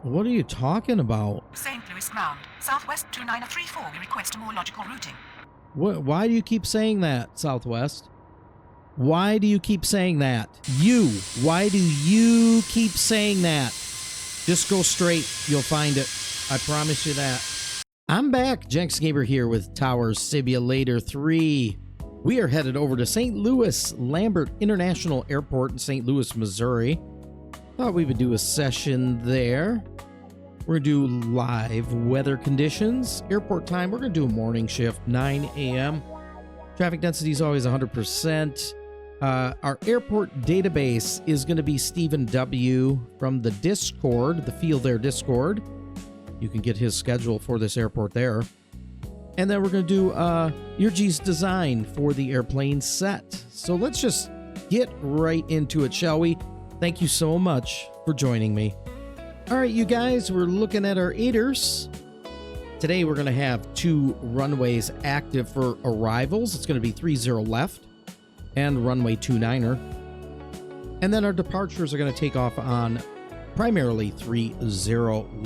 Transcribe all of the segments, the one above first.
What are you talking about? St. Louis ground, Southwest 2934. We request a more logical routing. What? Why do you keep saying that, Southwest? Why do you keep saying that? Why do you keep saying that? Just go straight. You'll find it. I promise you that. I'm back. GenXGamer here with Tower Simulator 3. We are headed over to St. Louis Lambert International Airport in St. Louis, Missouri. Thought we would do a session there. We're going to do live weather conditions. Airport time, we're going to do a morning shift, 9 a.m. Traffic density is always 100%. Our airport database is going to be Stephen W. from the Discord, the Field Air Discord. You can get his schedule for this airport there. And then we're going to do Yurji's design for the airplane set. So let's just get right into it, shall we? Thank you so much for joining me. All right, you guys, we're looking at our aiders. Today we're going to have 2 runways active for arrivals. It's going to be 30 left and runway 29er. And then our departures are going to take off on primarily 30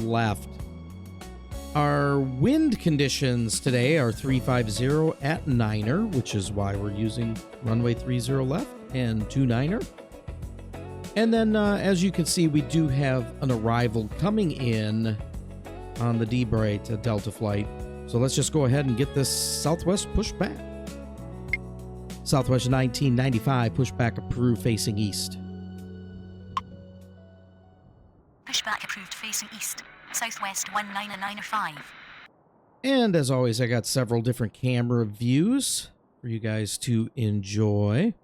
left. Our wind conditions today are 350 at 9er, which is why we're using runway 30 left and 29er. And then, as you can see, we do have an arrival coming in on the D-Bright Delta flight. So let's just go ahead and get this Southwest pushed back. Southwest 1995, pushback approved facing east. Pushback approved facing east. Southwest 1995. And as always, I got several different camera views for you guys to enjoy.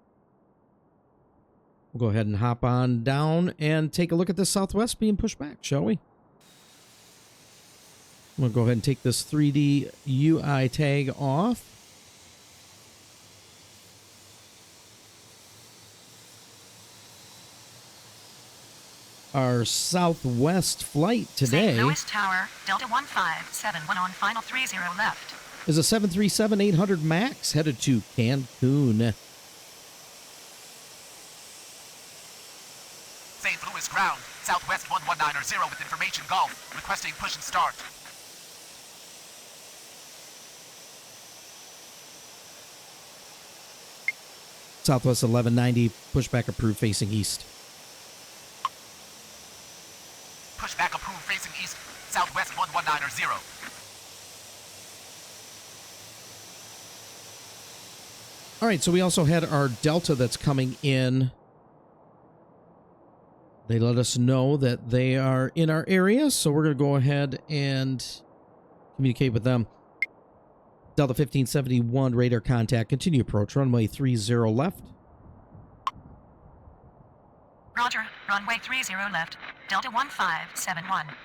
We'll go ahead and hop on down and take a look at this Southwest being pushed back, shall we? I'm going to go ahead and take this 3D UI tag off. Our Southwest flight today St. Louis Tower, Delta 1571 on final 30 left. is a 737-800 MAX headed to Cancun. St. Louis ground, Southwest 1190 with information Golf, requesting push and start. Southwest 1190, pushback approved facing east. Pushback approved facing east, Southwest 1190. All right, so we also had our Delta that's coming in. They let us know that they are in our area, so we're going to go ahead and communicate with them. Delta 1571, radar contact, continue approach, runway 30 left. Roger, runway 30 left, Delta 1571. All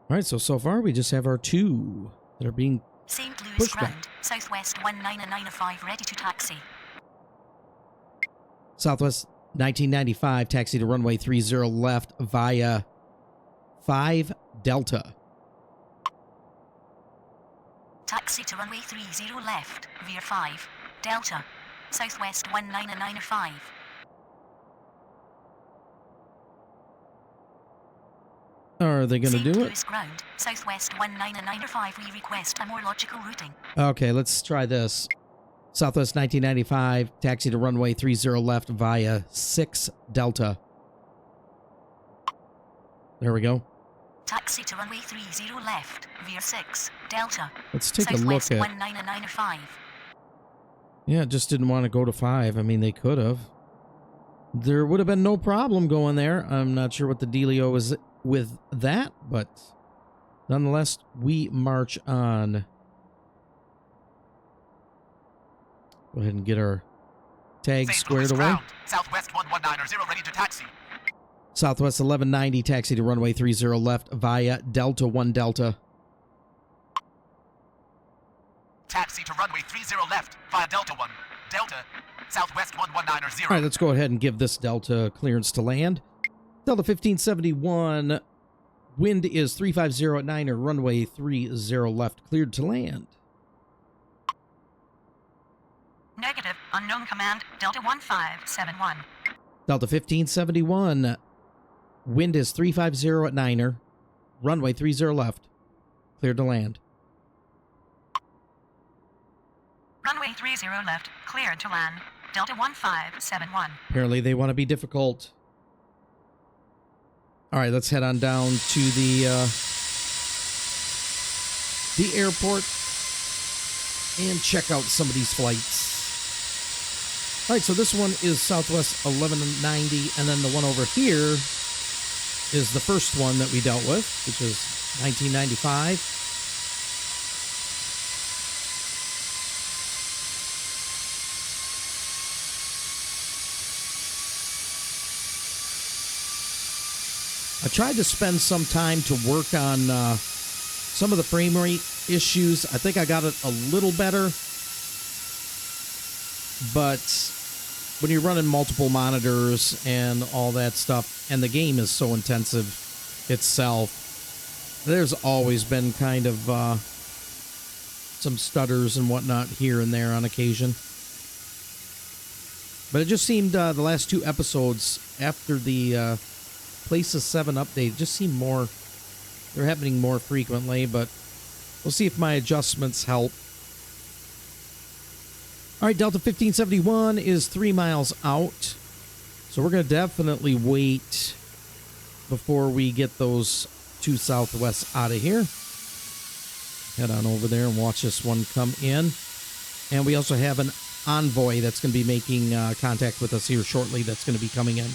right, so far we just have our 2 that are being St. Louis pushed ground, back. Southwest 1995, ready to taxi. Southwest 1995, taxi to runway 30 left via 5 Delta. Taxi to runway 30 left, via 5, Delta, Southwest 1995. Are they going to do St. it? Louis ground, Southwest 1995. We request a more logical routing. Okay, let's try this. Southwest 1995, taxi to runway 30 left via 6 Delta. There we go. Taxi to runway 30 left, via 6, Delta, Let's take Southwest a look at... 1995. Yeah, it just didn't want to go to 5. I mean, they could have. There would have been no problem going there. I'm not sure what the dealio is with that, but nonetheless, we march on. Go ahead and get our tags squared away. Ground, Southwest 1190 ready to taxi. Southwest 1190, taxi to runway 30 left via Delta 1 Delta. Taxi to runway 30 left via Delta 1. Delta, Southwest 1190. All right, let's go ahead and give this Delta clearance to land. Delta 1571, wind is 350 at 9er, runway 30 left, cleared to land. Negative, unknown command, Delta 1571. Delta 1571, Wind is 350 at Niner. Runway 30 left. Cleared to land. Runway 30 left, cleared to land. Delta 1571. Apparently they want to be difficult. All right, let's head on down to the airport and check out some of these flights. All right, so this one is Southwest 1190, and then the one over here is the first one that we dealt with, which is 1995. I tried to spend some time to work on some of the frame rate issues. I think I got it a little better, but when you're running multiple monitors and all that stuff, and the game is so intensive itself, there's always been kind of some stutters and whatnot here and there on occasion. But it just seemed the last two episodes after the Places 7 update just seem more, they're happening more frequently, but we'll see if my adjustments help. All right, Delta 1571 is 3 miles out, so we're going to definitely wait before we get those two Southwests out of here. Head on over there and watch this one come in. And we also have an envoy that's going to be making contact with us here shortly that's going to be coming in.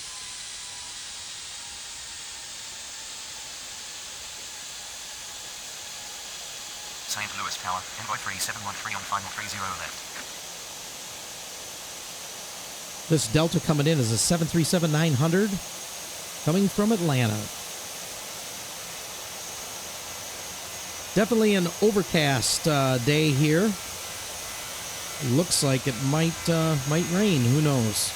St. Louis Tower, Envoy 3713 on final 30 left. This Delta coming in is a 737-900 coming from Atlanta. Definitely an overcast day here. Looks like it might rain. Who knows?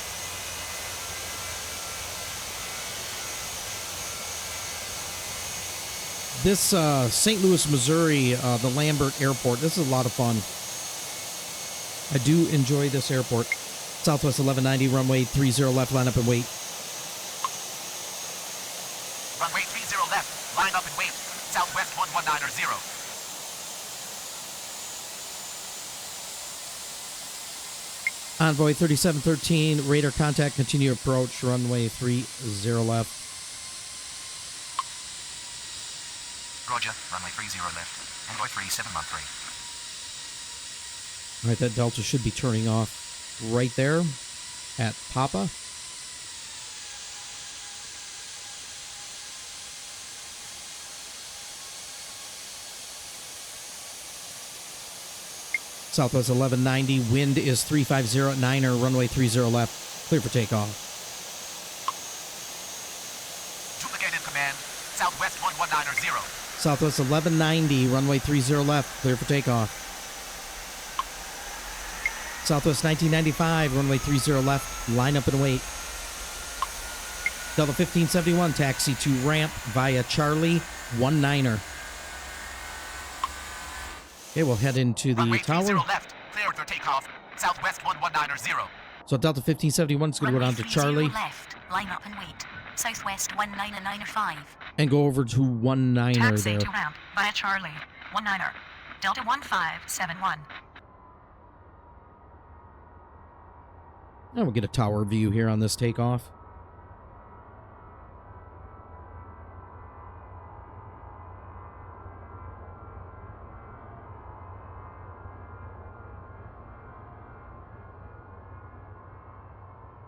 This St. Louis, Missouri, the Lambert Airport, this is a lot of fun. I do enjoy this airport. Southwest 1190, runway 30 left, line up and wait. Runway 30 left, line up and wait. Southwest 1190. Envoy 3713, radar contact, continue approach, runway 30 left. Roger, runway 30 left, Envoy 3713. All right, that Delta should be turning off right there at Papa. Southwest 1190, wind is 350 at Niner, runway 30 left, clear for takeoff. Duplicate in command, Southwest 1190. Southwest 1190, runway 30 left, clear for takeoff. Southwest 1995, runway 30 left, line up and wait. Delta 1571, taxi to ramp via Charlie 19er. Okay, we'll head into the runway tower. 30 left, clear for takeoff, Southwest 1190. So Delta 1571 is going to go down to Charlie. Left, line up and wait. Southwest 1995. And go over to 19er Taxi there. to ramp via Charlie 19er. Delta 1571. And we'll get a tower view here on this takeoff.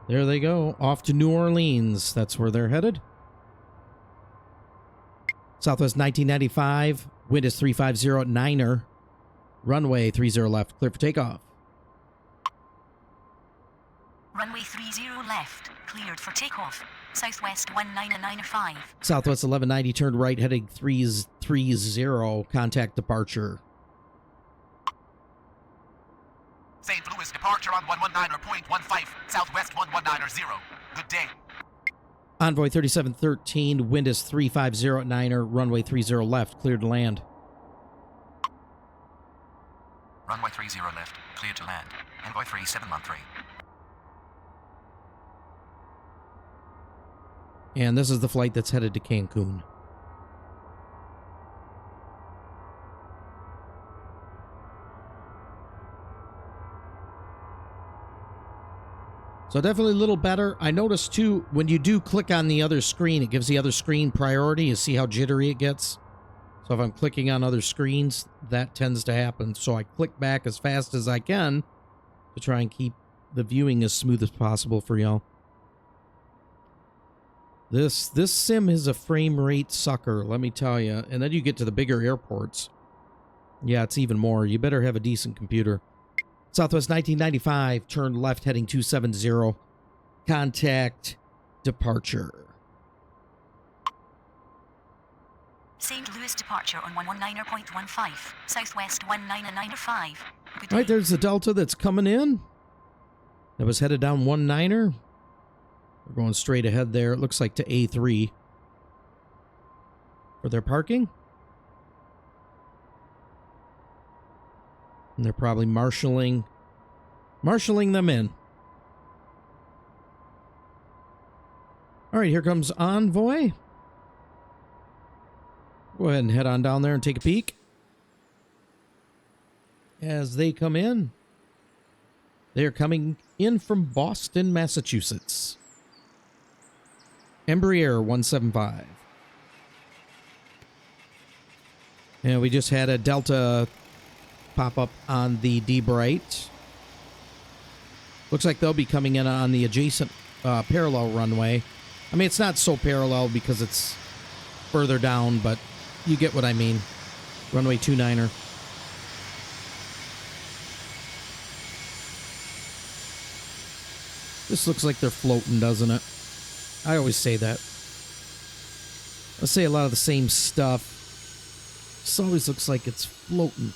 There they go, off to New Orleans. That's where they're headed. Southwest 1995, wind is 350 at Niner, runway 30 left, clear for takeoff. Runway 30 left, cleared for takeoff. Southwest 1995. Southwest 1190, turned right, heading 330, contact departure. St. Louis departure on 119.15, Southwest 1190. Good day. Envoy 3713, wind is 350 at Niner, runway 30 left, cleared to land. Runway 30 left, clear to land, Envoy 3713. And this is the flight that's headed to Cancun. So definitely a little better. I noticed too, when you do click on the other screen, it gives the other screen priority. You see how jittery it gets? So if I'm clicking on other screens, that tends to happen. So I click back as fast as I can to try and keep the viewing as smooth as possible for y'all. This sim is a frame rate sucker, let me tell you. And then you get to the bigger airports. Yeah, it's even more. You better have a decent computer. Southwest 1995, turn left heading 270. Contact departure. St. Louis departure on 119.15, Southwest 19905. All right, there's the Delta that's coming in. That was headed down 19er. We're going straight ahead there. It looks like to A3 for their parking. And they're probably marshaling them in. All right, here comes Envoy. Go ahead and head on down there and take a peek. As they come in, they're coming in from Boston, Massachusetts. Embraer 175. And we just had a Delta pop up on the D-Bright. Looks like they'll be coming in on the adjacent parallel runway. I mean, it's not so parallel because it's further down, but you get what I mean. Runway 29er. This looks like they're floating, doesn't it? I always say that. I say a lot of the same stuff. This always looks like it's floating.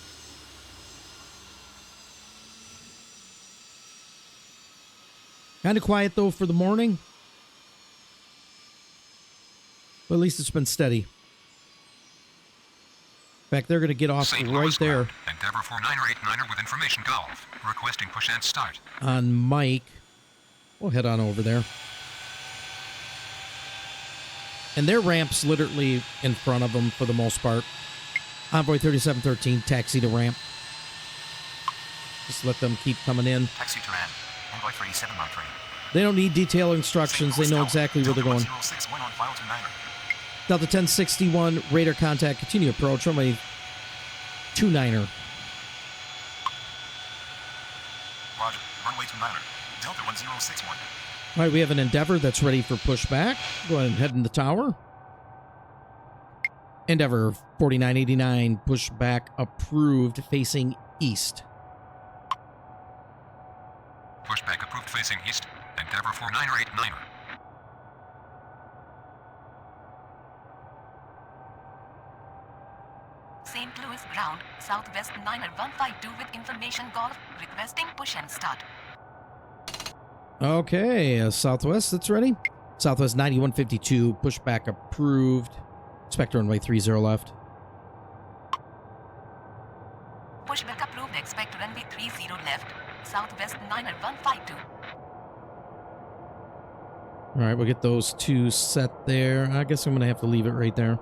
Kind of quiet, though, for the morning. But at least it's been steady. In fact, they're going to get off St. right Louis there. Endeavor 4989er with information Golf. Requesting push and start. On Mike. We'll head on over there. And their ramp's literally in front of them for the most part. Envoy 3713, taxi to ramp. Just let them keep coming in. Taxi to ramp. Envoy 3713. They don't need detail instructions. They know exactly where they're going. Delta 1061, radar contact, continue approach, runway 29er. Roger, runway 29er, Delta 1061. All right, we have an Endeavor that's ready for pushback. Go ahead and head in the tower. Endeavor 4989, pushback approved, facing east. Pushback approved facing east, Endeavor 4989er. St. Louis ground, Southwest 9152 with information Golf, requesting push and start. Okay, Southwest, that's ready. Southwest 9152, pushback approved. Expect runway 30 left. Pushback approved, expect runway 30 left, Southwest 9152. All right, we'll get those two set there. I guess I'm going to have to leave it right there.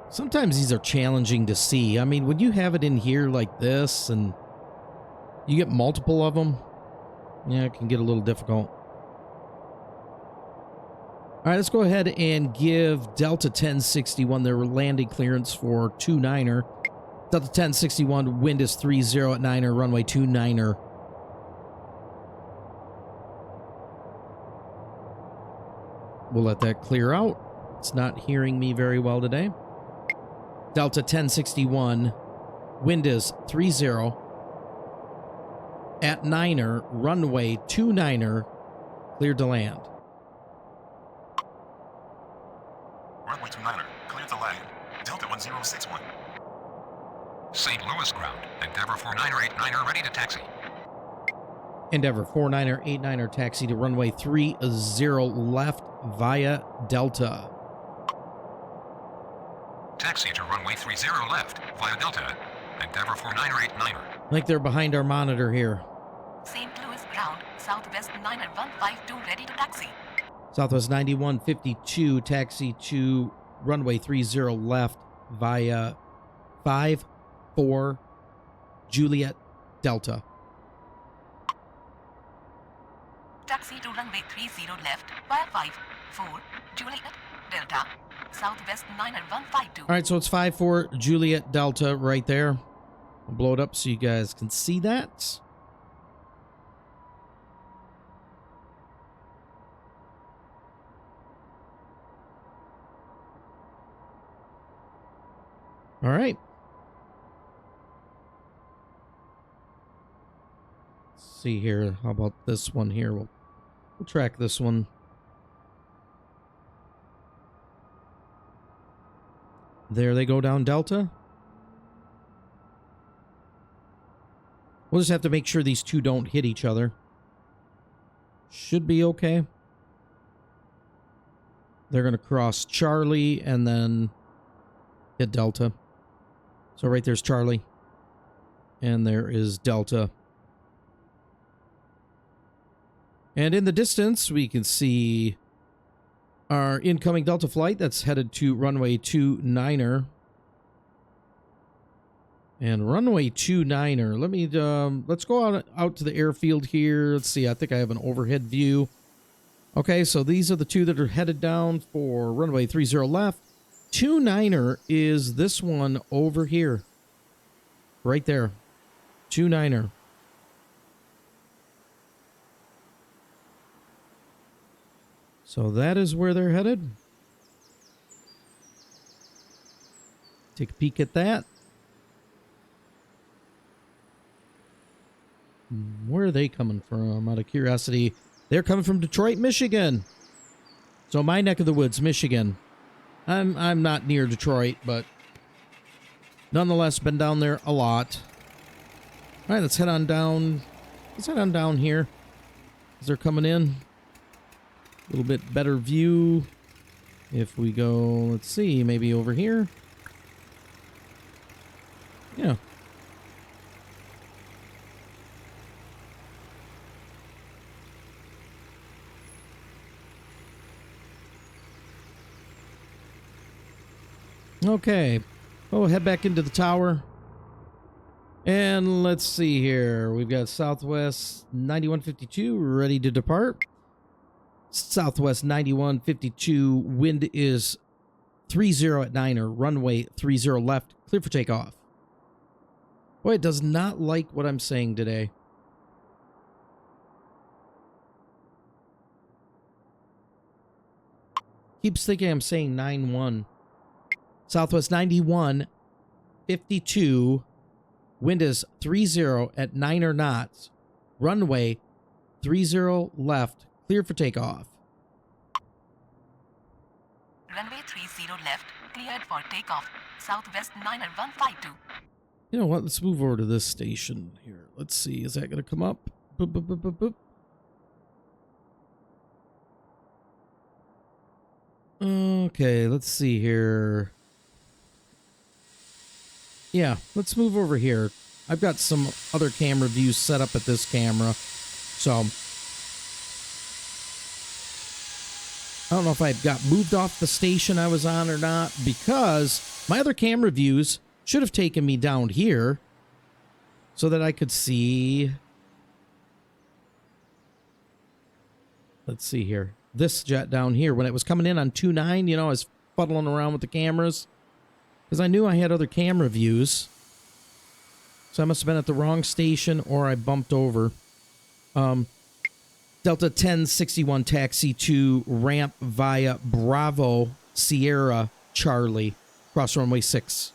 Sometimes these are challenging to see. I mean, when you have it in here like this and you get multiple of them, yeah, it can get a little difficult. All right, let's go ahead and give Delta 1061 their landing clearance for 29er. Delta 1061, wind is 30 at 9er, runway 29er. We'll let that clear out. It's not hearing me very well today. Delta 1061, wind is 30 at 9er, runway 29er, cleared to land. Runway 29er, cleared to land, Delta 1061. St. Louis ground, Endeavor 4989er ready to taxi. Endeavor 49er taxi to runway 30 left via Delta. Taxi to runway 30 left via Delta, Endeavor 4989er. Like they're behind our monitor here. St. Louis ground, Southwest 9152 ready to taxi. Southwest 9152, taxi to runway 30 left via 54 Juliet Delta. Taxi to runway 30 left via 54 Juliet Delta. Southwest 9152. All right, so it's 54 Juliet Delta right there. I'll blow it up so you guys can see that. All right. Let's see here. How about this one here? We'll track this one. There they go down Delta. We'll just have to make sure these two don't hit each other. Should be okay. They're going to cross Charlie and then hit Delta. So right there's Charlie. And there is Delta. And in the distance, we can see our incoming Delta flight that's headed to runway 29er. And runway 29er. Let me let's go out to the airfield here. Let's see. I think I have an overhead view. Okay, so these are the two that are headed down for runway 30 left. 29er is this one over here. Right there. 29er. So that is where they're headed. Take a peek at that. Where are they coming from? Out of curiosity, they're coming from Detroit, Michigan. So my neck of the woods, Michigan. I'm not near Detroit, but nonetheless, been down there a lot. All right, let's head on down. Let's head on down here as they're coming in. A little bit better view. If we go, let's see, maybe over here. Yeah. Okay. Oh, head back into the tower. And let's see here. We've got Southwest 9152 ready to depart. Southwest 9152, wind is 30 at 9er, runway 30 left, clear for takeoff. Boy, it does not like what I'm saying today. Keeps thinking I'm saying 9-1. Southwest 9152, wind is 30 at 9er knots, runway 30 left, clear for takeoff. Runway 30 left, cleared for takeoff. Southwest 9152. You know what? Let's move over to this station here. Let's see. Is that going to come up? Boop, boop, boop, boop, boop. Okay, let's see here. Yeah, let's move over here. I've got some other camera views set up at this camera. So I don't know if I got moved off the station I was on or not, because my other camera views should have taken me down here so that I could see. Let's see here. This jet down here, when it was coming in on 29, you know, I was fuddling around with the cameras because I knew I had other camera views. So I must have been at the wrong station or I bumped over. Delta 1061 taxi to ramp via Bravo Sierra Charlie, cross runway 6.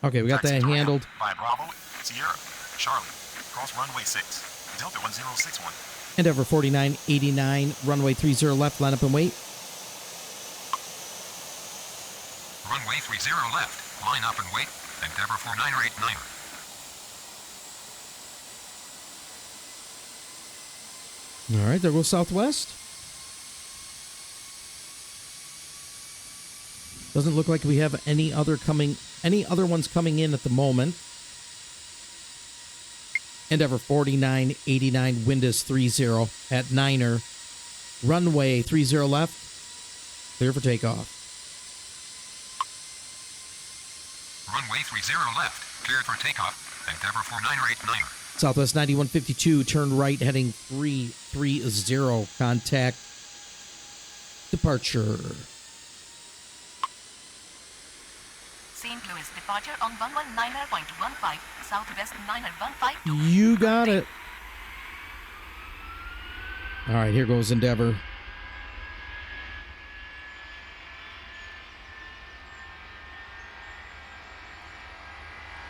Okay, we got Taxi that to ramp handled. By Bravo Sierra Charlie, cross runway 6. Delta 1061. Endeavor 4989, runway 30 left, line up and wait. Runway 30 left, line up and wait. Endeavor 4989. All right, there goes Southwest. Doesn't look like we have any other ones coming in at the moment. Endeavor 4989, wind is 30 at Niner. Runway 30 left, clear for takeoff. Runway 30 left, cleared for takeoff. Endeavor 4989. Southwest 9152, turn right, heading 330, contact departure. St. Louis departure on 119.15, Southwest 915. You got it. All right, here goes Endeavor.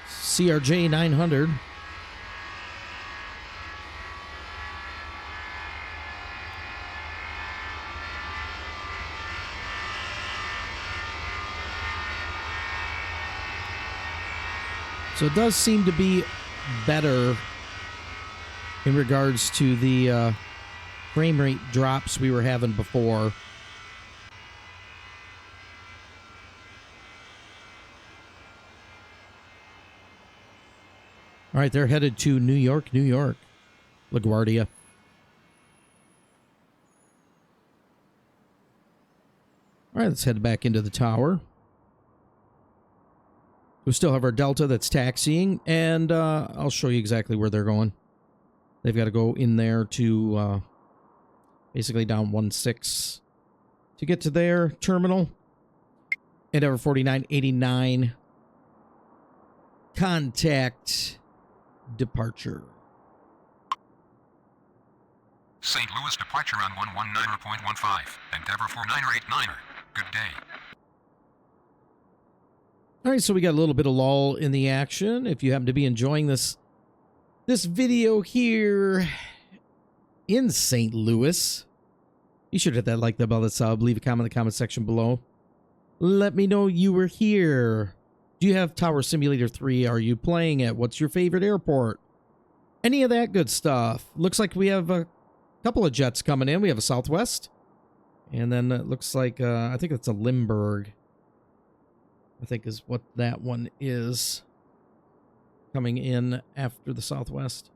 CRJ 900. So it does seem to be better in regards to the frame rate drops we were having before. All right, they're headed to New York, LaGuardia. All right, let's head back into the tower. We still have our Delta that's taxiing, and I'll show you exactly where they're going. They've got to go in there to basically down 16 to get to their terminal. Endeavor 4989. Contact departure. St. Louis departure on 119.15. Endeavor 4989. Good day. All right, so we got a little bit of lull in the action. If you happen to be enjoying this video here in St. Louis, be sure to hit that like, that bell, that sub, leave a comment in the comment section below. Let me know you were here. Do you have Tower Simulator 3? Are you playing it? What's your favorite airport? Any of that good stuff. Looks like we have a couple of jets coming in. We have a Southwest. And then it looks like, I think it's a Lindbergh. I think is what that one is. Coming in after the Southwest.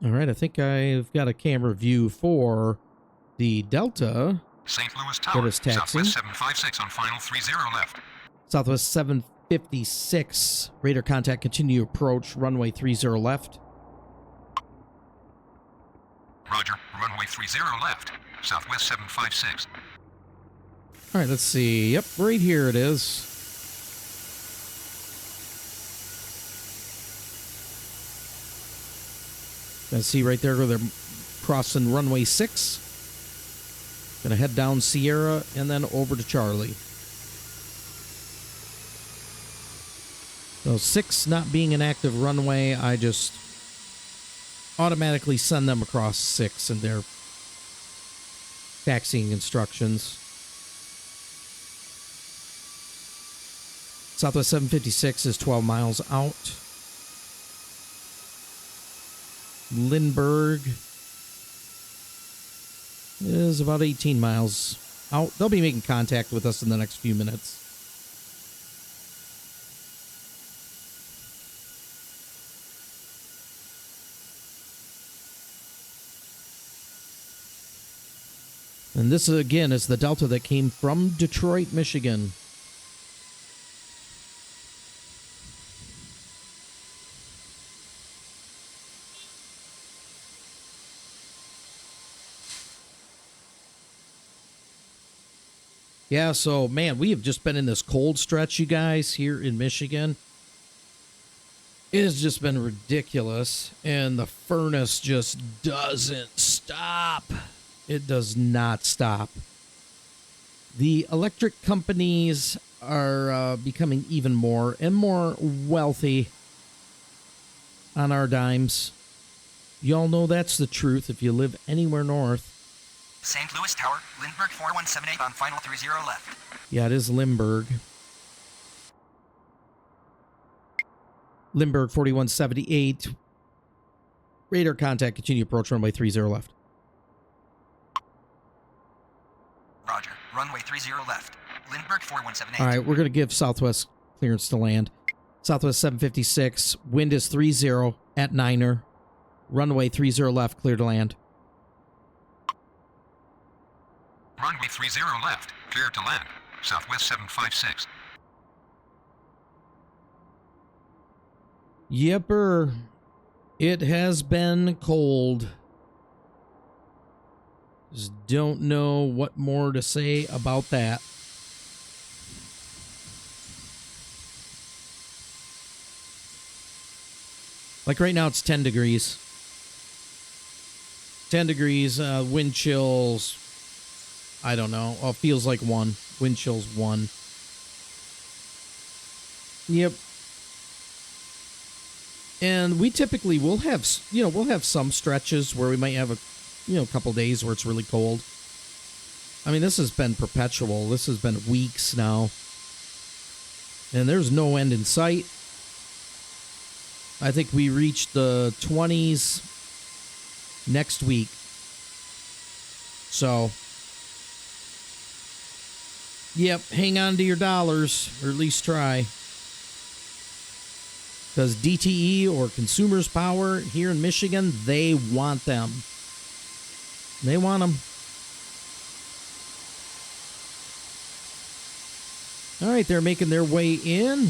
All right, I think I've got a camera view for the Delta. St. Louis Tower, Southwest 756 on final 30 left. Southwest 756. Radar contact, continue approach, runway 30 left. Roger, runway 30 left. Southwest 756. All right, let's see. Yep, right here it is. Gonna see right there where they're crossing runway 6. Gonna head down Sierra and then over to Charlie. So 6 not being an active runway, I just automatically send them across 6 in their taxiing instructions. Southwest 756 is 12 miles out. Lindbergh is about 18 miles out. They'll be making contact with us in the next few minutes. And this, again, is the Delta that came from Detroit, Michigan. Yeah, so, man, we have just been in this cold stretch, you guys, here in Michigan. It has just been ridiculous, and the furnace just doesn't stop. It does not stop. The electric companies are becoming even more and more wealthy on our dimes. Y'all know that's the truth if you live anywhere north. St. Louis Tower, Lindbergh 4178 on final 30 left. Yeah, it is Lindbergh. Lindbergh 4178. Radar contact, continue approach, runway 30 left. Roger, runway 30 left. Lindbergh 4178. All right, we're going to give Southwest clearance to land. Southwest 756, wind is 30 at 9er. Runway 30 left, clear to land. Runway 30 left, clear to land. Southwest 756. Yepper. It has been cold. Just don't know what more to say about that. Like right now it's 10 degrees. 10 degrees, wind chills, I don't know. Oh, feels like 1. Wind chills 1. Yep. And we typically will have, we'll have some stretches where we might have a couple days where it's really cold. I mean, this has been perpetual. This has been weeks now. And there's no end in sight. I think we reach the 20s next week. So, yep, hang on to your dollars, or at least try. Because DTE or Consumers Power here in Michigan, they want them. They want them. All right, they're making their way in.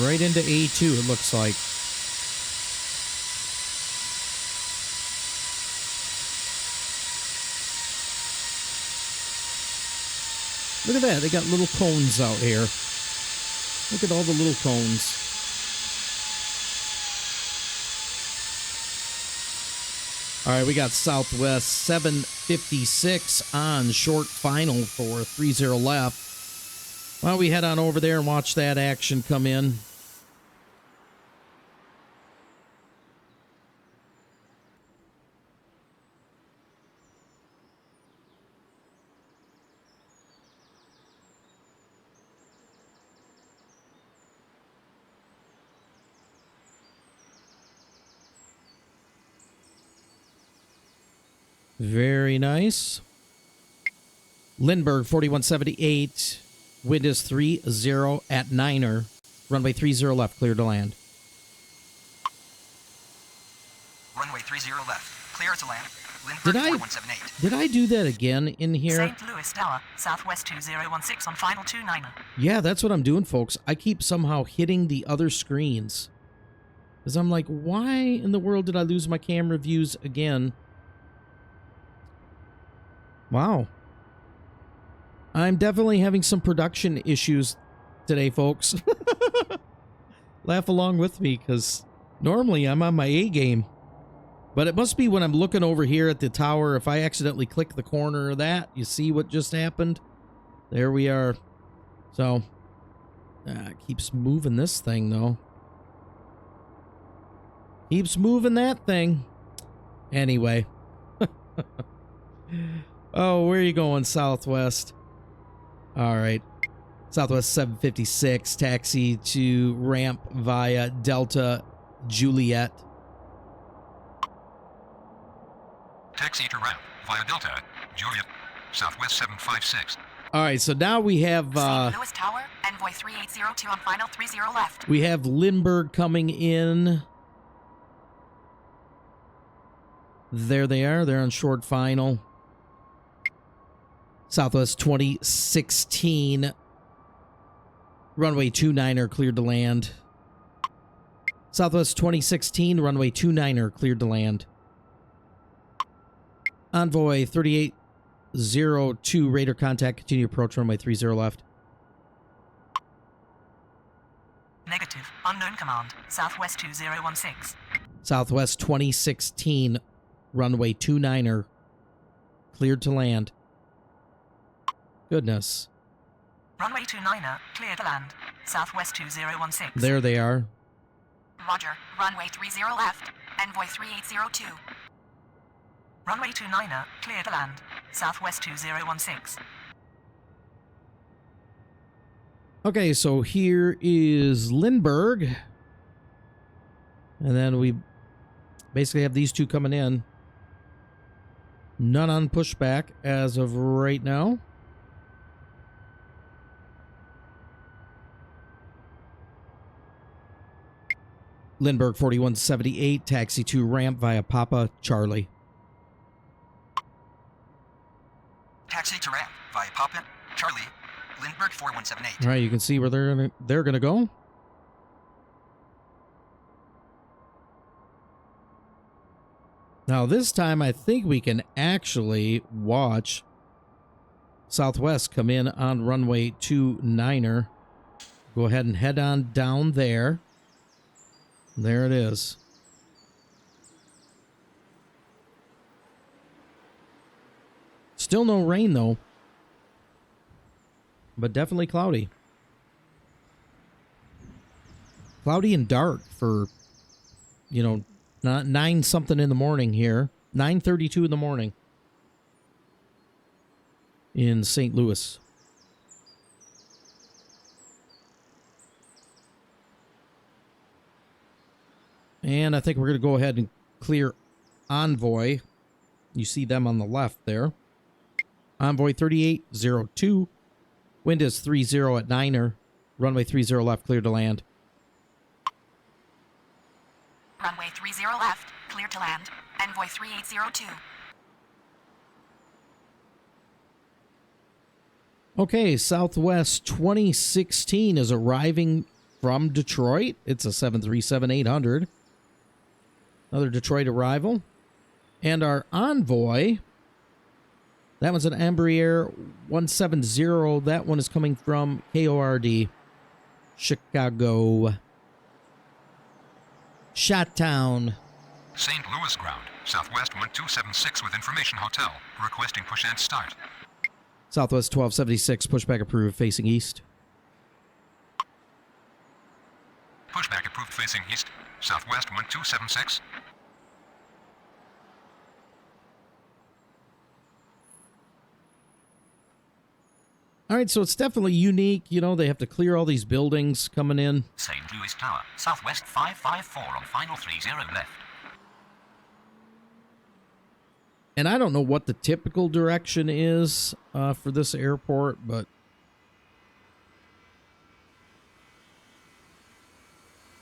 Right into A2, it looks like. Look at that. They got little cones out here. Look at all the little cones. All right, we got Southwest 756 on short final for 30 left. Why don't we head on over there and watch that action come in? Very nice. Lindbergh 4178. Wind is 30 at 9er. Runway 30 left, clear to land. Runway 30 left, clear to land. Did Lindbergh 4178. Did I do that again in here? St. Louis Tower, Southwest 2016 on final 29er. Yeah, that's what I'm doing, folks. I keep somehow hitting the other screens. Because I'm like, why in the world did I lose my camera views again? Wow. I'm definitely having some production issues today, folks. Laugh along with me, because normally I'm on my A game. But it must be when I'm looking over here at the tower, if I accidentally click the corner of that, you see what just happened? There we are. So, it keeps moving this thing, though. Keeps moving that thing. Anyway. Oh, where are you going, Southwest? All right. Southwest 756, taxi to ramp via Delta Juliet. Taxi to ramp via Delta Juliet. Southwest 756. All right, so now we have St. Louis Tower, Envoy 3802 on final 30 left. we have Lindbergh coming in. There they are. They're on short final. Southwest 2016. Runway 29er cleared to land. Southwest 2016, runway 29er cleared to land. Envoy 3802, radar contact, continue approach, runway 30 left. Negative, unknown command, Southwest 2016. Southwest 2016, runway 29er cleared to land. Goodness. Runway 29er, clear to land, Southwest 2016. There they are. Roger, runway 30 left, Envoy 3802. Runway 29er, clear to land, Southwest 2016. Okay, so here is Lindbergh. And then we basically have these two coming in. None on pushback as of right now. Lindbergh 4178, taxi to ramp via Papa Charlie. Taxi to ramp via Papa Charlie, Lindbergh 4178. All right, you can see where they're gonna go. Now this time I think we can actually watch Southwest come in on runway 29er. Go ahead and head on down there. There it is. Still no rain though, but definitely cloudy. Cloudy and dark for, you know, not 9 something in the morning here. 9:32 in the morning in St. Louis. And I think we're going to go ahead and clear Envoy. You see them on the left there. Envoy 3802. Wind is 30 at 9er. Runway 30 left, clear to land. Runway 30 left, clear to land. Envoy 3802. Okay, Southwest 2016 is arriving from Detroit. It's a 737-800. Another Detroit arrival. And our Envoy, that one's an Embraer 170. That one is coming from KORD, Chicago. Shottown. St. Louis ground, Southwest 1276 with information hotel. Requesting push and start. Southwest 1276, pushback approved, facing east. Pushback approved facing east. Southwest 1276. All right, so it's definitely unique. You know, they have to clear all these buildings coming in. St. Louis Tower, Southwest 554 on final 30 left. And I don't know what the typical direction is for this airport, but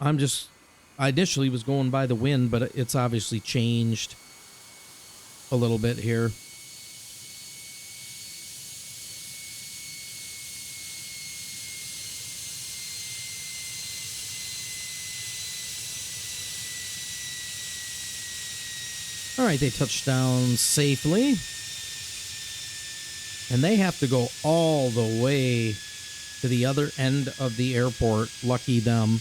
I initially was going by the wind, but it's obviously changed a little bit here. All right, they touched down safely. And they have to go all the way to the other end of the airport. Lucky them.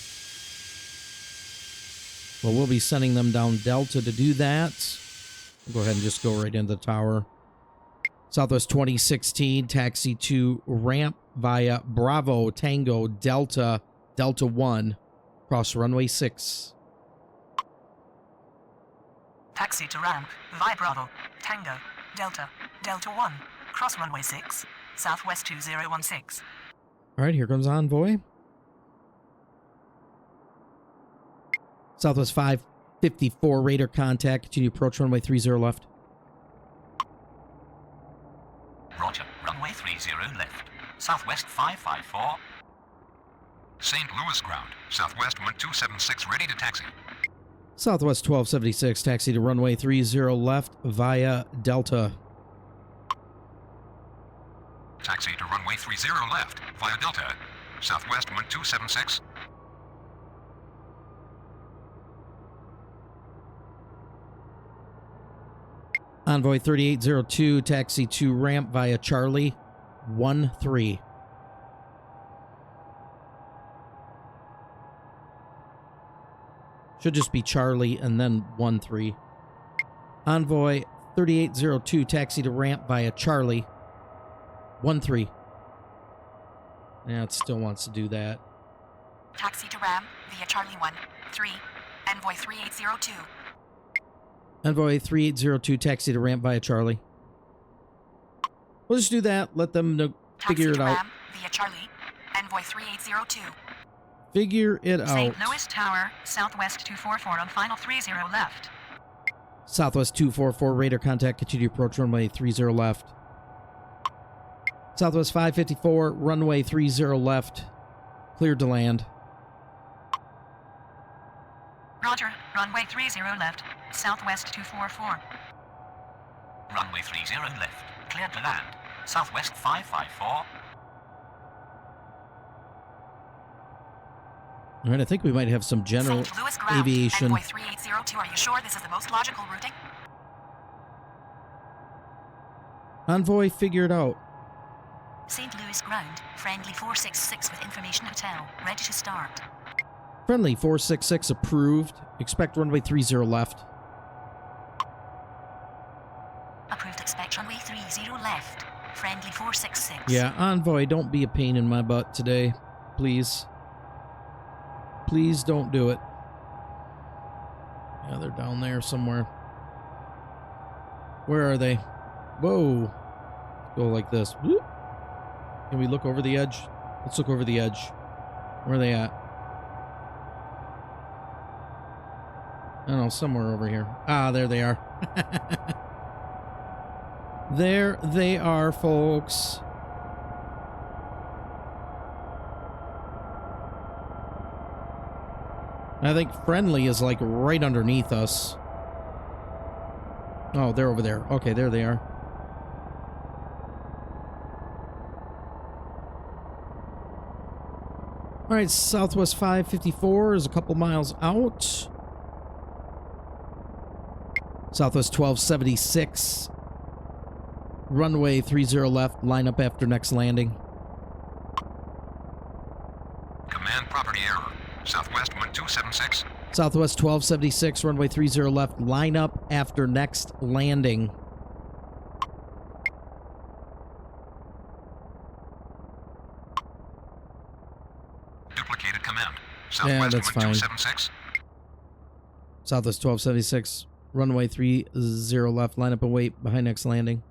Well, we'll be sending them down Delta to do that. We'll go ahead and just go right into the tower. Southwest 2016, taxi to ramp via Bravo, Tango, Delta, Delta 1, cross runway 6. Taxi to ramp via Bravo, Tango, Delta, Delta 1, cross runway 6, Southwest 2016. All right, here comes Envoy. Southwest 554, radar contact. Continue approach runway 30 left. Roger, runway 30 left. Southwest 554. St. Louis ground, Southwest 1276 ready to taxi. Southwest 1276, taxi to runway 30 left via Delta. Taxi to runway 30 left via Delta. Southwest 1276. Envoy 3802, taxi to ramp via Charlie 13. Should just be Charlie and then 13. Envoy 3802, taxi to ramp via Charlie 13. Yeah, it still wants to do that. Taxi to ramp via Charlie 13, Envoy 3802. Envoy 3802, taxi to ramp via Charlie. We'll just do that. Let them figure it out. Taxi to ramp via Charlie, Envoy 3802. Figure it St. out. Louis Tower, Southwest 244 on final 30 left. Southwest 244, radar contact, continue approach runway 30 left. Southwest 554, runway 30 left, cleared to land. Roger, runway 30 left, Southwest 244. Runway 30 left. Cleared to land. Southwest 554. All right, I think we might have some general St. Louis ground, aviation. Envoy 3802. Are you sure this is the most logical routing? Envoy, figure it out. St. Louis ground, friendly 466 with information hotel, ready to start. Friendly 466 approved. Expect runway 30 left. Approved, expect runway 30 left, friendly 466. Yeah, Envoy, don't be a pain in my butt today. Please. Please don't do it. Yeah, they're down there somewhere. Where are they? Whoa. Go like this. Whoop. Can we look over the edge? Let's look over the edge. Where are they at? I don't know, somewhere over here. Ah, there they are. There they are, folks. I think friendly is like right underneath us. Oh, they're over there. Okay, there they are. All right, Southwest 554 is a couple miles out. Southwest 1276. Runway 30 left. Line up after next landing. Command property error. Southwest 1276. Southwest 1276. Runway 30 left. Line up after next landing. Duplicated command. Yeah, Southwest that's fine. 1276. Southwest 1276. Runway 30 left. Line up and wait behind next landing.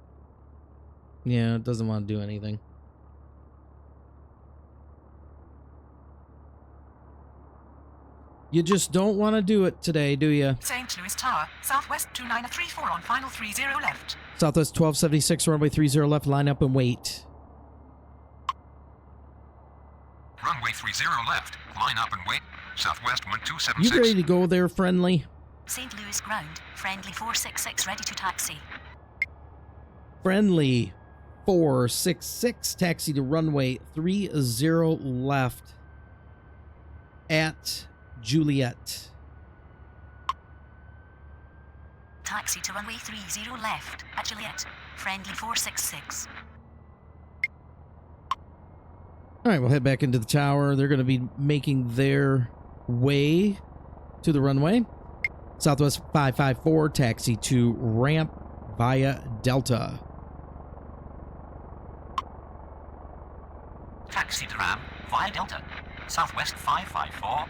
Yeah, it doesn't want to do anything. You just don't want to do it today, do you? St. Louis Tower, Southwest 2934 on final 30 left. Southwest 1276, runway 30 left. Line up and wait. Runway 30 left. Line up and wait. Southwest You 1276. ready to go there, friendly? St. Louis ground, friendly 466 ready to taxi. Friendly 466, taxi to runway 30 left at Juliet. Taxi to runway 30 left at Juliet, friendly 466. All right, we'll head back into the tower. They're going to be making their way to the runway. Southwest 554, taxi to ramp via Delta. Taxi to ramp via Delta. Southwest 554.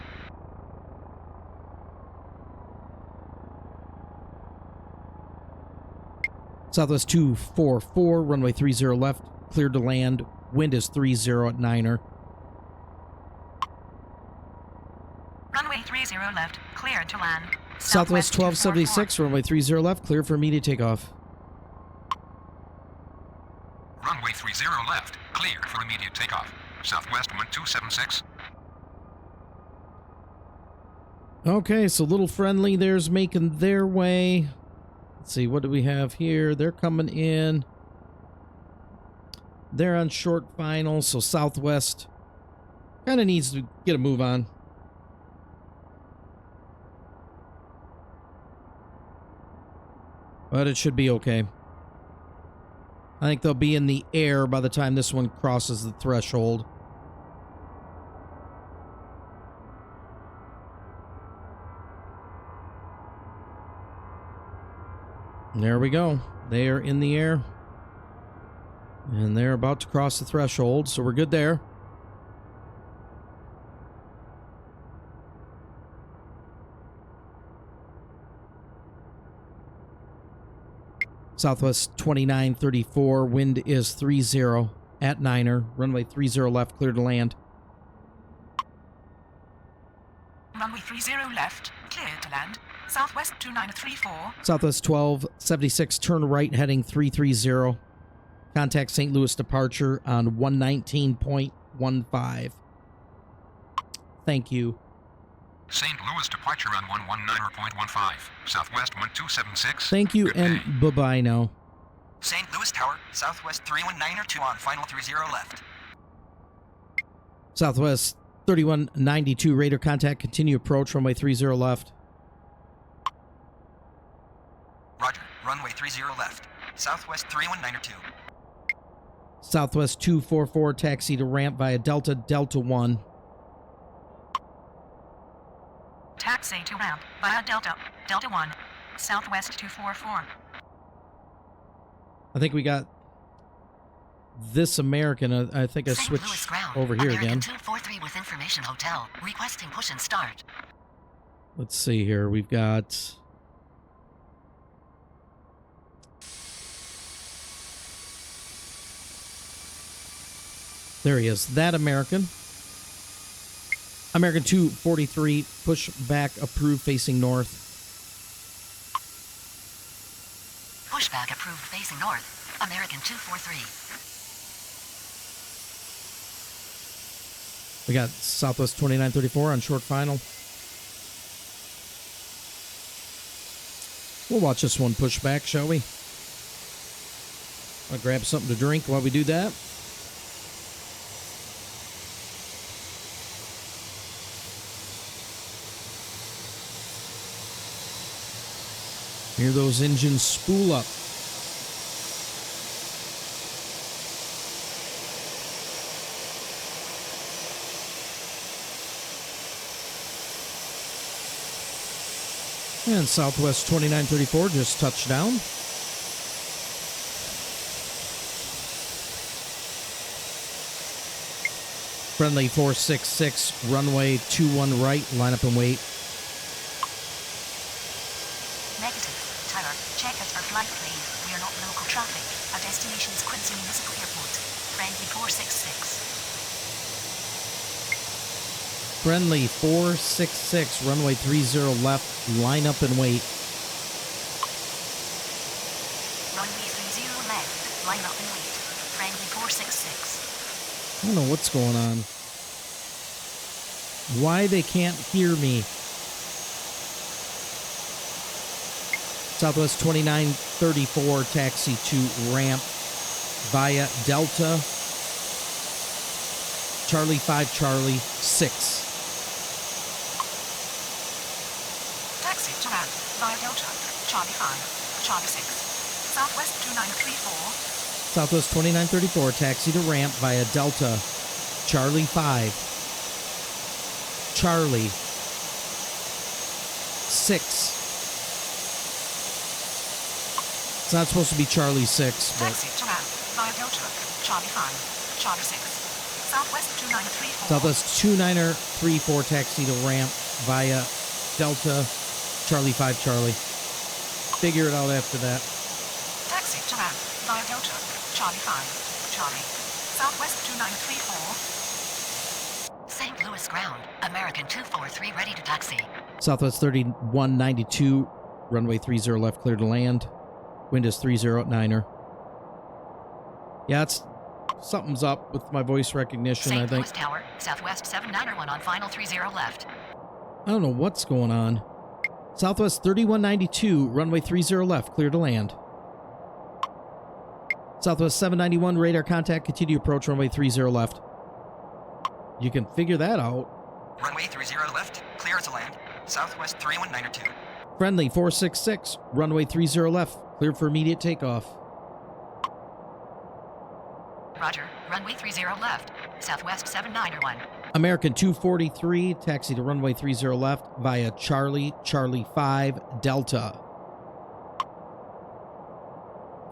Southwest 244, runway 30 left, cleared to land. Wind is 30 at Niner. Runway 30 left, cleared to land. Southwest 1276, runway 30 left, clear for immediate takeoff. Runway 30 left. Clear for immediate takeoff. Southwest 1276. Okay, so little friendly there's making their way. Let's see, what do we have here? They're coming in. They're on short final, so Southwest kind of needs to get a move on. But it should be okay. I think they'll be in the air by the time this one crosses the threshold. There we go. They are in the air. And they're about to cross the threshold, so we're good there. Southwest 2934, wind is 30 at Niner, runway 30 left, clear to land. 30 left, clear to land. Southwest 2934. Southwest 1276, turn right heading 330. Contact St. Louis departure on 119.15. Thank you. St. Louis departure on 119.15. Southwest 1276. Thank you, Good and day. bye-bye now. St. Louis Tower, Southwest 319 on final 30 left. Southwest 3192, radar contact, continue approach, runway 30 left. Roger, runway 30 left. Southwest 3192. Southwest 244, taxi to ramp via Delta, Delta 1. Taxi to ramp via Delta, Delta 1. Southwest 244. I think we got this American. I think I St. switched Louis ground. over here American again. 243 with information hotel. Requesting push and start. Let's see here. We've got... There he is. That American. American 243, push back, approved, facing north. Pushback approved facing north. American 243. We got Southwest 2934 on short final. We'll watch this one push back, shall we? I'll grab something to drink while we do that. Hear those engines spool up. And Southwest 2934 just touched down. Friendly 466, runway 21 right, line up and wait. Negative. Tower, check out our flight please. We are not local traffic. Our destination is Quincy Municipal Airport. Friendly 466. Friendly 466, runway 30 left, line up and wait. Runway 30 left, line up and wait. Friendly 466. I don't know what's going on. Why they can't hear me. Southwest 2934, taxi to ramp via Delta, Charlie 5, Charlie 6. Taxi to ramp via Delta, Charlie 5, Charlie 6. Southwest 2934. Southwest 2934, taxi to ramp via Delta, Charlie 5, Charlie 6. It's not supposed to be Charlie 6, but Taxi to ramp via Delta, Charlie 5, Charlie 6. Southwest 2934. Southwest 2934, taxi to ramp via Delta, Charlie 5, Charlie. Figure it out after that. Taxi to ramp via Delta, Charlie 5, Charlie. Southwest 2934. St. Louis ground, American 243 ready to taxi. Southwest 3192, runway 30 left, clear to land. Wind is 30-9er. Yeah, it's something's up with my voice recognition, I St. think. Louis Tower, Southwest 791 on final 30 left. I don't know what's going on. Southwest 3192, runway 30 left, clear to land. Southwest 791, radar contact, continue approach, runway 30 left. You can figure that out. Runway 30 left, clear to land. Southwest 3192. Friendly 466, runway 30 left, clear for immediate takeoff. Roger, runway 30 left, Southwest 791. American 243, taxi to runway 30 left via Charlie, Charlie 5, Delta.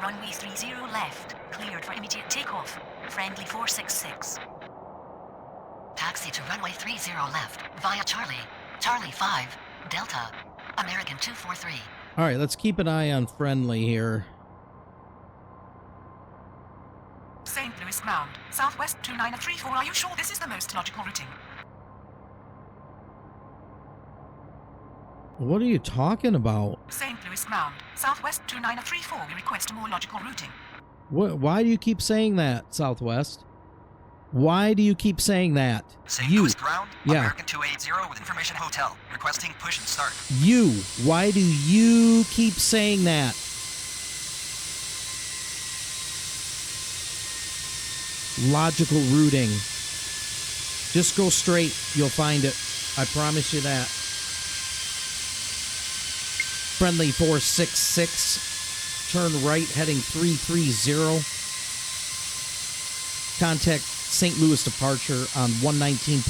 Runway 30 left, cleared for immediate takeoff. Friendly 466. Taxi to runway 30 left, via Charlie, Charlie 5, Delta, American 243. All right, let's keep an eye on friendly here. St. Louis ground, Southwest 2934. Are you sure this is the most logical routing? What are you talking about? St. Louis ground, Southwest 2934. We request a more logical routing. Why do you keep saying that, Southwest? Why do you keep saying that? St. You. Louis ground, Yeah. American 280 with information hotel. Requesting push and start. You. Why do you keep saying that? Logical routing. Just go straight. You'll find it. I promise you that. Friendly 466. Turn right, heading 330. Contact St. Louis departure on 119.15.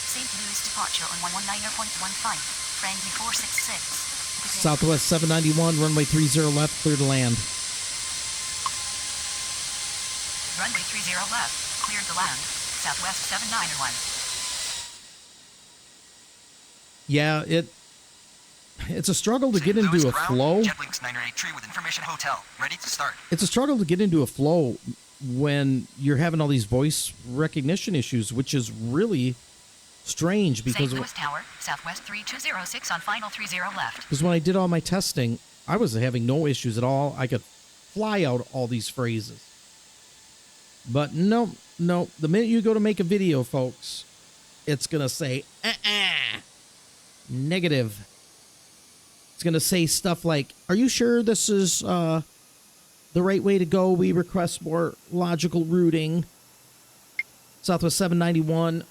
St. Louis departure on 119.15. Friendly 466. Southwest 791, runway 30 left, clear to land. Runway 30 left, cleared to land. Southwest 791. Yeah, it's a struggle to get St. into Louis a ground, flow. Jetwings 983 with information hotel. Ready to start. It's a struggle to get into a flow when you're having all these voice recognition issues, which is really strange because St. Louis Tower, Southwest 3206 on final 30 left. when I did all my testing, I was having no issues at all. I could fly out all these phrases. But no, the minute you go to make a video, folks, it's going to say, negative. It's going to say stuff like, are you sure this is the right way to go? We request more logical routing. Southwest 791.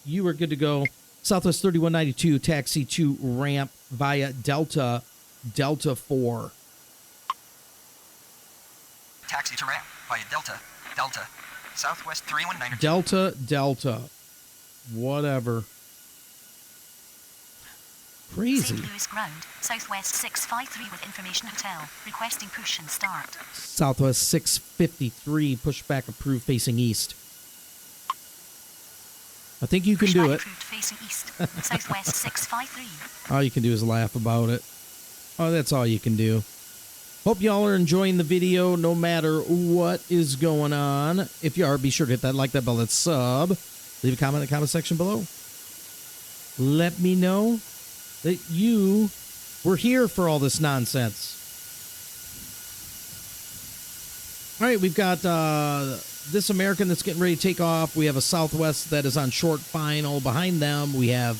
You are good to go. Southwest 3192, taxi to ramp via Delta 4. Taxi to ramp via Delta. Southwest 319. Delta. Whatever. Crazy. St. Louis ground, Southwest 653 with information hotel. Requesting push and start. Southwest 653, pushback approved facing east. I think you can do it. Approved facing east. Southwest 653. All you can do is laugh about it. Oh, that's all you can do. Hope y'all are enjoying the video no matter what is going on. If you are, be sure to hit that like, that bell, that sub. Leave a comment in the comment section below. Let me know that you were here for all this nonsense. All right, we've got this American that's getting ready to take off. We have a Southwest that is on short final. Behind them, we have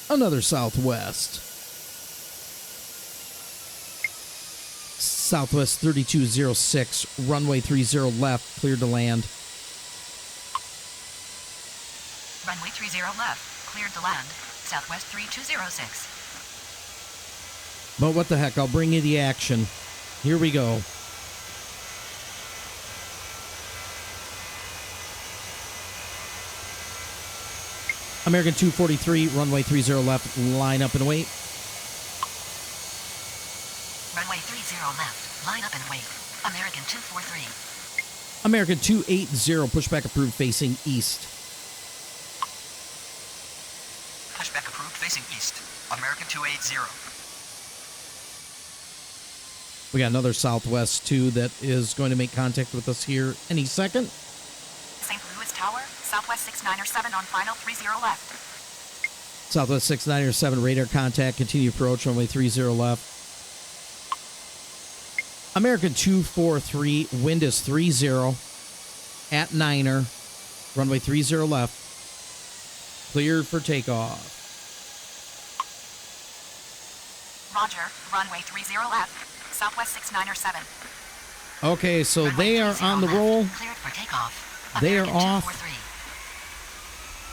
another Southwest. Southwest 3206, runway 30 left, cleared to land. Runway 30 left, cleared to land. Southwest 3206. But what the heck, I'll bring you the action. Here we go. American 243, runway 30 left, line up and wait. Runway 30 left, line up and wait. American 243. American 280, pushback approved facing east. Pushback approved facing east. American 280. We got another Southwest 2 that is going to make contact with us here any second. St. Louis Tower, Southwest 697 on final 30 left. Southwest 697, radar contact, continue approach, runway 30 left. American 243, wind is 30 at Niner, runway 30 left, cleared for takeoff. Roger, runway 30 left, Southwest 697. Okay, so Runway they are 30 on the left, roll. Cleared for takeoff. They are American off. 243.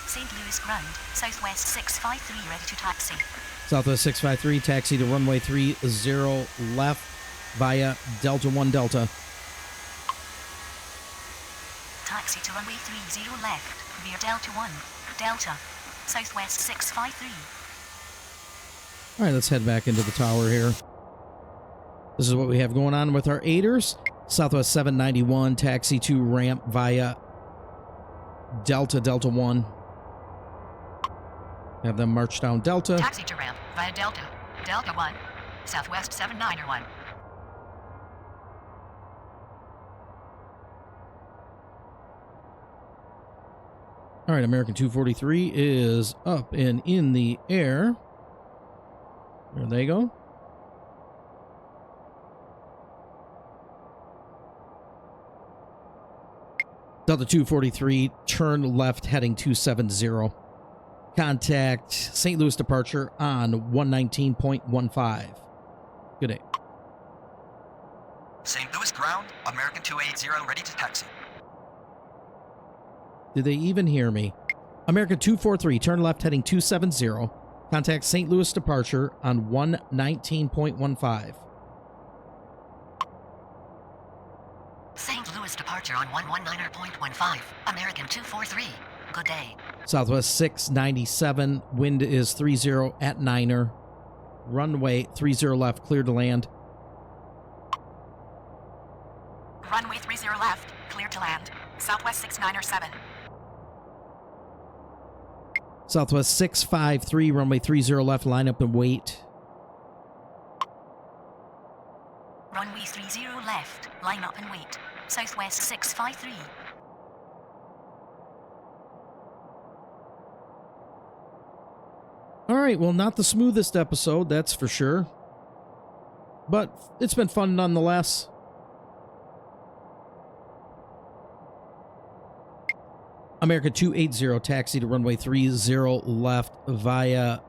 St. Louis ground, Southwest 653 ready to taxi. Southwest 653, taxi to runway 30 left via Delta 1 Delta. Taxi to runway 30 left via Delta 1, Delta, Southwest 653. All right, let's head back into the tower here. This is what we have going on with our aiders. Southwest 791, taxi to ramp via Delta 1. Have them march down Delta. Taxi to ramp via Delta 1, Southwest 791. All right, American 243 is up and in the air. There they go. Delta 243, turn left heading 270. Contact St. Louis departure on 119.15. Good day. St. Louis ground, American 280 ready to taxi. Did they even hear me? American 243, turn left heading 270. Contact St. Louis departure on 119.15. St. Louis departure on 119.15. American 243. Good day. Southwest 697, wind is 30 at 9er. Runway 30 left, clear to land. Runway 30 left, clear to land. Southwest 697. Southwest 653, runway 30 left, line up and wait. Runway 30 left, line up and wait. Southwest 653. All right, well, not the smoothest episode, that's for sure. But it's been fun nonetheless. America 280, taxi to runway 30 left via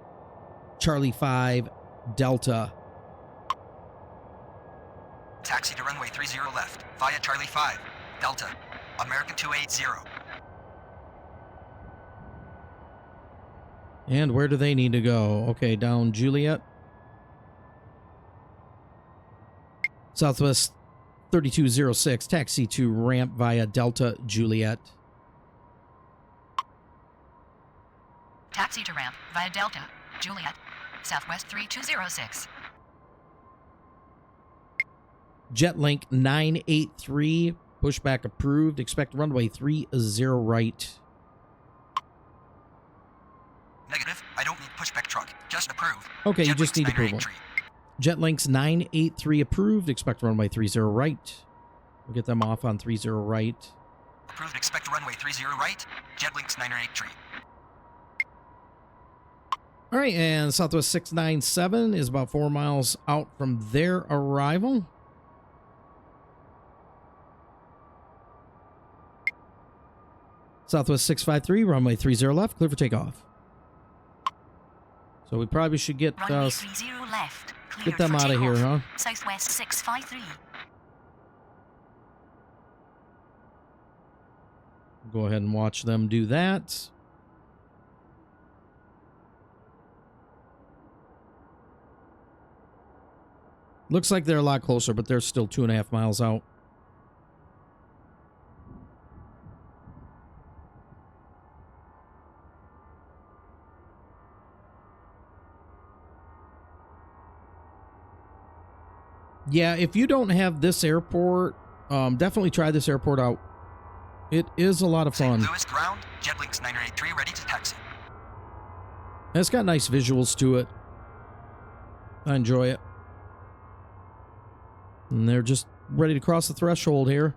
Charlie 5 Delta. Taxi to runway 30 left, via Charlie 5, Delta, American 280. And where do they need to go? Okay, down Juliet. Southwest 3206, taxi to ramp via Delta Juliet. Taxi to ramp via Delta, Juliet, Southwest 3206. Jetlink 983, pushback approved. Expect runway 30 right. Negative, I don't need pushback truck, just approve. Okay, you just need approval. Jetlink's 983 approved. Expect runway 30 right. We'll get them off on 30 right. Approved, expect runway 30 right, Jetlink's 983. All right, and Southwest 697 is about 4 miles out from their arrival. Southwest 653, runway 30 left, clear for takeoff. So we probably should get Runway 30 left, clear get them for out of here, huh? takeoff. Southwest 653. Go ahead and watch them do that. Looks like they're a lot closer, but they're still 2.5 miles out. Yeah, if you don't have this airport, definitely try this airport out. It is a lot of fun. St. Louis ground, Jetlink's 983 ready to taxi. And it's got nice visuals to it. I enjoy it. And they're just ready to cross the threshold here.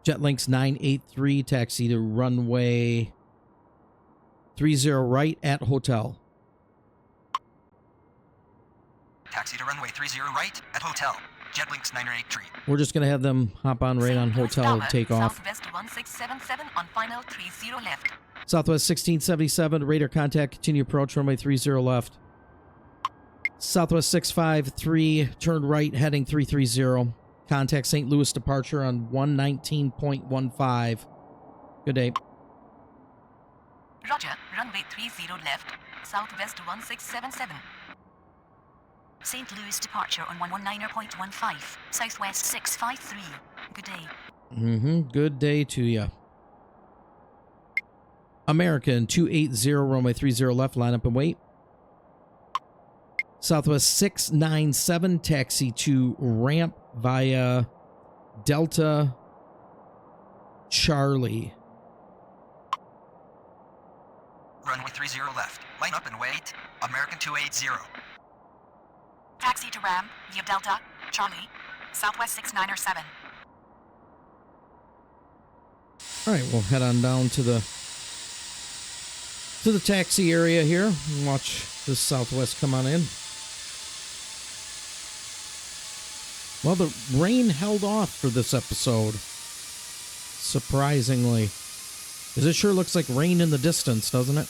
Jetlink's 983, taxi to runway 30 right at hotel. Taxi to runway 30 right at hotel, Jetlink's 983. We're just going to have them hop on right on hotel and take off. Southwest 1677 on final 30 left. Southwest 1677, radar contact, continue approach, runway 30 left. Southwest 653, turn right, heading 330. Contact St. Louis departure on 119.15. Good day. Roger, runway 30 left, Southwest 1677. St. Louis departure on 119.15. Southwest 653. Good day. Good day to you. American 280, runway 30 left, line up and wait. Southwest 697, taxi to ramp via Delta Charlie. Runway 30 left, line up and wait, American 280. Taxi to ramp via Delta, Charlie, Southwest 697. All right, we'll head on down to the taxi area here and watch this Southwest come on in. Well, the rain held off for this episode, surprisingly. Because it sure looks like rain in the distance, doesn't it?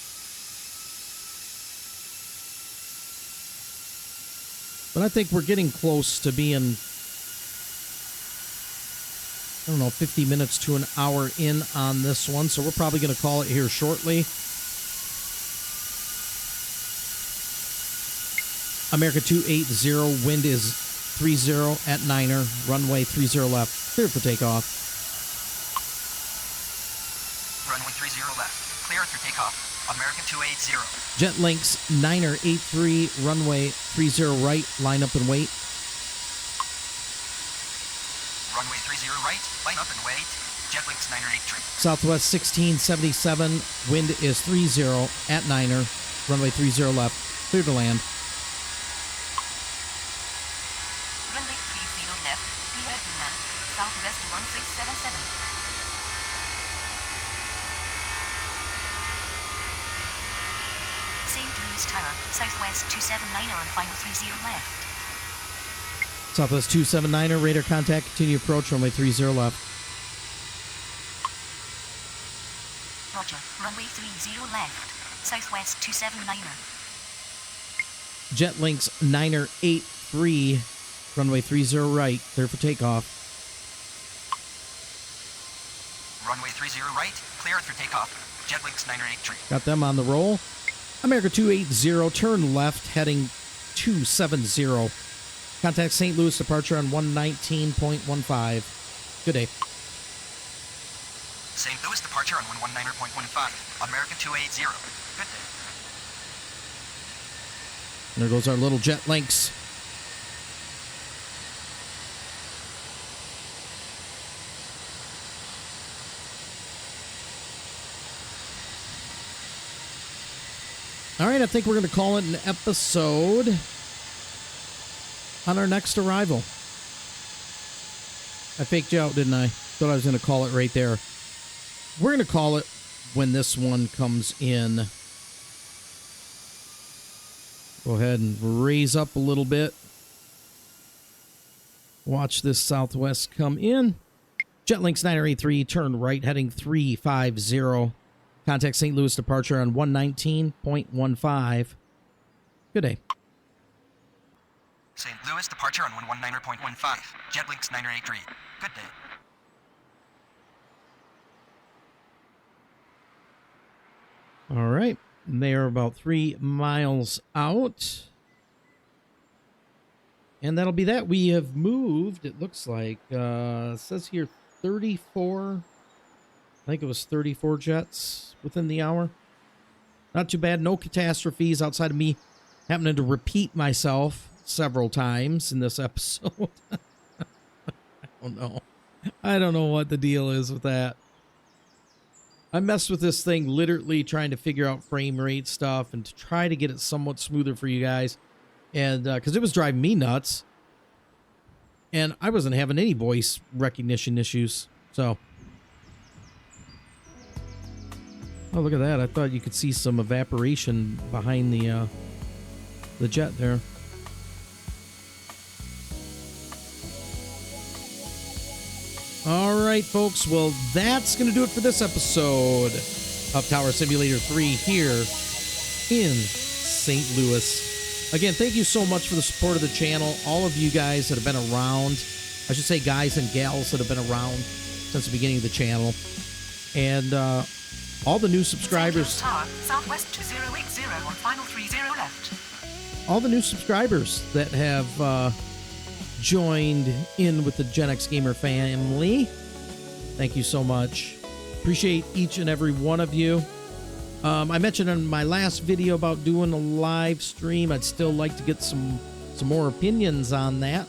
But I think we're getting close to being, I don't know, 50 minutes to an hour in on this one. So we're probably going to call it here shortly. America 280, wind is 30 at Niner, runway 30 left, clear for takeoff. Runway 30 left, clear for takeoff. American 280. Jetlinks Niner 83, runway 30 right, line up and wait. Runway 30 right, line up and wait. Jetlinks Niner 83. Southwest 1677, wind is 30 at Niner, runway 30 left, clear to land. Runway 30 left, clear to land. Southwest 1677. St. Louis Tower, Southwest 279 on final 30 left. Southwest 279er, radar contact, continue approach, runway 30 left. Roger, runway 30 left. Southwest 279er. Jetlinks Niner 83, runway 30 right, clear for takeoff. Runway 30 right, clear for takeoff. Jetlinks Niner 83. Got them on the roll. America 280, turn left, heading 270. Contact St. Louis, departure on 119.15. Good day. St. Louis departure on 119.15. American 280. Good day. There goes our little Jetlinks. All right, I think we're going to call it an episode on our next arrival. I faked you out, didn't I? Thought I was going to call it right there. We're going to call it when this one comes in. Go ahead and raise up a little bit. Watch this Southwest come in. Jetlinks 983, turn right, heading 350. Contact St. Louis, departure on 119.15. Good day. St. Louis departure on 119.15. Jetlinks 983. Good day. All right. They are about 3 miles out. And that'll be that. We have moved, it looks like, it says here 34. I think it was 34 jets within the hour. Not too bad. No catastrophes outside of me happening to repeat myself several times in this episode. I don't know what the deal is with that. I messed with this thing literally trying to figure out frame rate stuff and to try to get it somewhat smoother for you guys. And because it was driving me nuts. And I wasn't having any voice recognition issues. So. Oh, look at that. I thought you could see some evaporation behind the jet there. All right, folks. Well, that's going to do it for this episode of Tower Simulator 3 here in St. Louis. Again, thank you so much for the support of the channel. All of you guys that have been around. I should say guys and gals that have been around since the beginning of the channel. And all the new subscribers. Tower, Southwest 2080 on final 30 left. All the new subscribers that have joined in with the GenXGamer family. Thank you so much. Appreciate each and every one of you. I mentioned in my last video about doing a live stream. I'd still like to get some more opinions on that.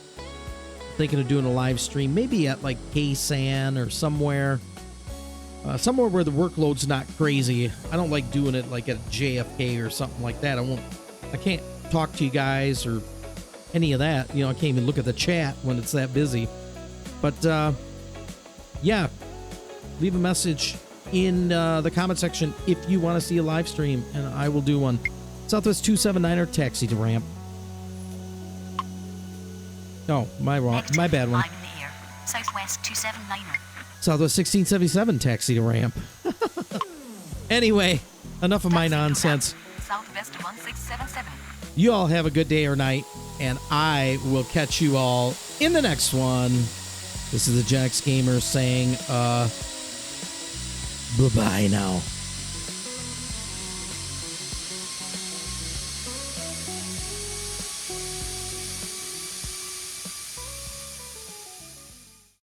Thinking of doing a live stream, maybe at like KSAN or somewhere where the workload's not crazy. I don't like doing it like at JFK or something like that. I can't talk to you guys or any of that. You know, I can't even look at the chat when it's that busy. But yeah, leave a message in the comment section if you want to see a live stream, and I will do one. Southwest 279er, taxi to ramp. Oh, my bad one. I'm in the air. Southwest 279er. Southwest 1677, taxi to ramp. Anyway, enough of my nonsense. Southwest 1677. You all have a good day or night, and I will catch you all in the next one. This is the GenXGamer saying, bye-bye now.